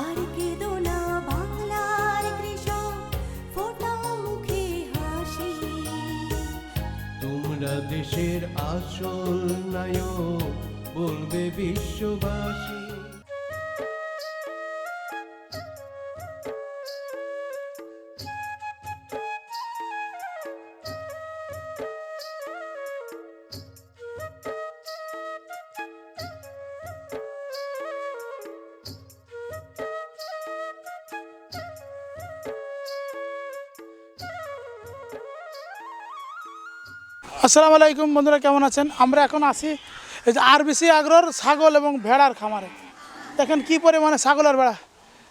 আর কেঁদো না বাংলার কৃষক, ফোটাও মুখে হাসি। তোমরা দেশের আসল নায়ক, বলবে বিশ্ববাসী। আসসালামু আলাইকুম বন্ধুরা, কেমন আছেন? আমরা এখন আছি এই যে RBC আগ্রোর ছাগল এবং ভেড়ার খামারে। দেখেন কি পরিমাণে ছাগল আর ভেড়া।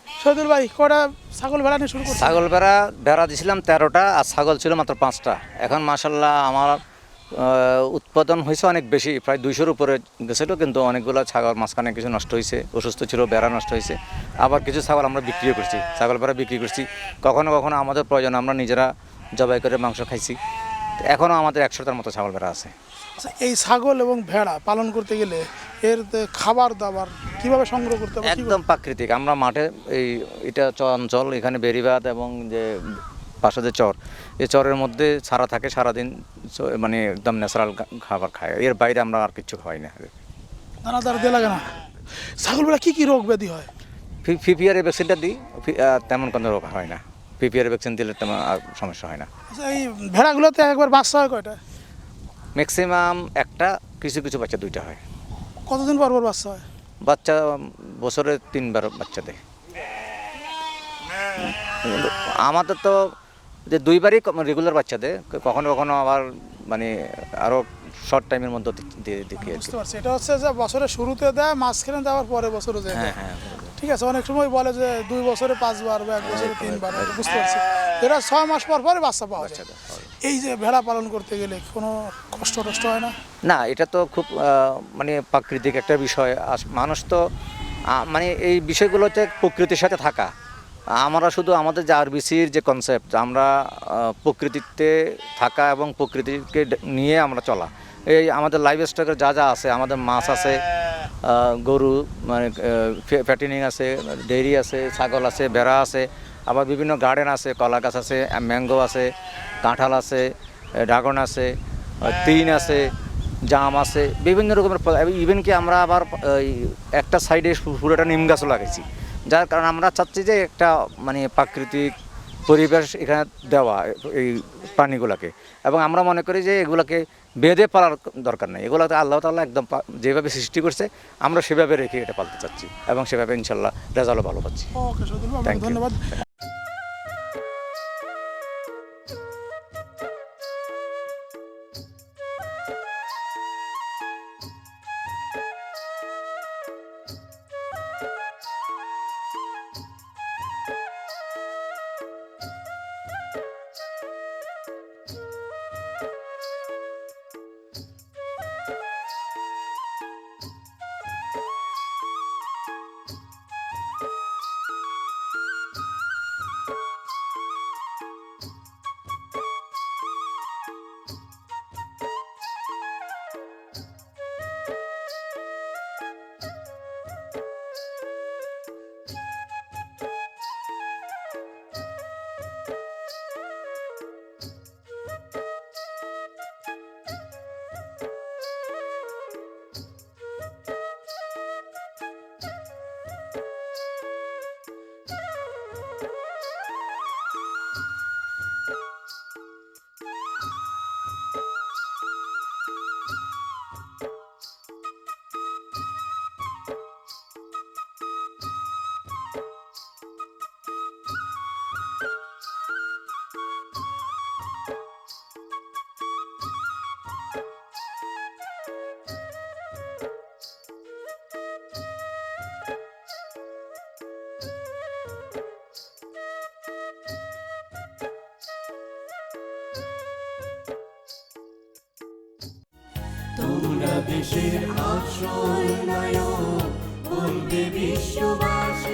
শহীদুল ভাই, কটা ছাগল ভেড়া নিয়ে শুরু করছেন? ছাগল ভেড়া দিয়েছিলাম 13টা, আর ছাগল ছিল মাত্র 5টা। এখন মাশাল্লাহ আমার উৎপাদন হয়েছে অনেক বেশি, প্রায় 200-র উপরে গেছিলো, কিন্তু অনেকগুলো ছাগল মাঝখানে কিছু নষ্ট হয়েছে, অসুস্থ ছিল, ভেড়া নষ্ট হয়েছে। আবার কিছু ছাগল আমরা বিক্রিও করছি, ছাগল ভেড়া বিক্রি করছি। কখনো কখনো আমাদের প্রয়োজন আমরা নিজেরা জবাই করে মাংস খাইছি। এখনও আমাদের 100টার মতো ছাগল ভেড়া আছে। এই ছাগল এবং ভেড়া পালন করতে গেলে এর খাবার দাবার কিভাবে সংগ্রহ করতে হবে? একদম প্রাকৃতিক। আমরা মাঠে এটা অঞ্চল, এখানে বেরিবাদ এবং যে পাশে যে চর, এই চরের মধ্যে ছাড়া থাকে সারাদিন, মানে একদম ন্যাচারাল খাবার খায়। এর বাইরে আমরা আর কিছু খাই না। দানাদার দিয়ে লাগে না। ছাগল ভেড়া কী কী রোগ ব্যাধি হয়? পিপিআর ভ্যাকসিনটা দিই, তেমন কোনো রোগ হয় না। পিপিআর ভ্যাকসিন দিলে তেমন আর সমস্যা হয় না। এই ভেড়াগুলোতে একবার বাচ্চা হয় কয়টা? ম্যাক্সিমাম একটা, কিছু কিছু বাচ্চা 2টা হয়। কতদিন পর পর বাচ্চা হয়? বাচ্চা বছরে 3বার বাচ্চা দেয়। আমাদের তো যে 2বারই রেগুলার বাচ্চা দেয়, কখনো কখনো আবার মানে আরও শর্ট টাইমের মধ্যে দিয়ে দেখি। বুঝতে পারছি, এটা হচ্ছে যে বছরের শুরুতে দেয়, মাঝখানে দেওয়ার পরে বছরে দেয়। হ্যাঁ হ্যাঁ, ঠিক আছে। অনেক সময় বলে যে 2 বছরে 5বার বা 1 বছরে 3বার। বুঝতে পারছি, এরা 6 মাস পর পরে বাচ্চা পাওয়া যায়। এই যে ভেড়া পালন করতে গেলে কোনো কষ্ট হয় না? না, এটা তো খুব মানে প্রাকৃতিক একটা বিষয়। মানুষ তো মানে এই বিষয়গুলো হচ্ছে প্রকৃতির সাথে থাকা। আমরা শুধু আমাদের যে RBCর যে কনসেপ্ট, আমরা প্রকৃতিতে থাকা এবং প্রকৃতিকে নিয়ে আমরা চলা। এই আমাদের লাইভ স্টকের যা যা আছে, আমাদের মাছ আছে, গরু মানে ফ্যাটিনিং আছে, ডেইরি আছে, ছাগল আছে, ভেড়া আছে, আবার বিভিন্ন গার্ডেন আছে, কলা গাছ আছে, ম্যাঙ্গো আছে, কাঁঠাল আছে, ড্রাগন আছে, তিন আছে, জাম আছে, বিভিন্ন রকমের। ইভেন কি আমরা আবার একটা সাইডে পুরোটা নিম গাছও লাগাইছি, যার কারণে আমরা চাচ্ছি যে একটা মানে প্রাকৃতিক পরিবেশ এখানে দেওয়া এই প্রাণীগুলোকে। এবং আমরা মনে করি যে এগুলোকে বেঁধে পালার দরকার নেই। এগুলোতে আল্লাহ তাআলা একদম যেভাবে সৃষ্টি করছে আমরা সেভাবে রেখে এটা পালতে চাচ্ছি, এবং সেভাবে ইনশাল্লাহ রেজাল্টও ভালো পাচ্ছি। ওকে শহীদুল ভাই, ধন্যবাদ। তোমরা দেশের আসল নায়ক, বলবে বিশ্ববাসী।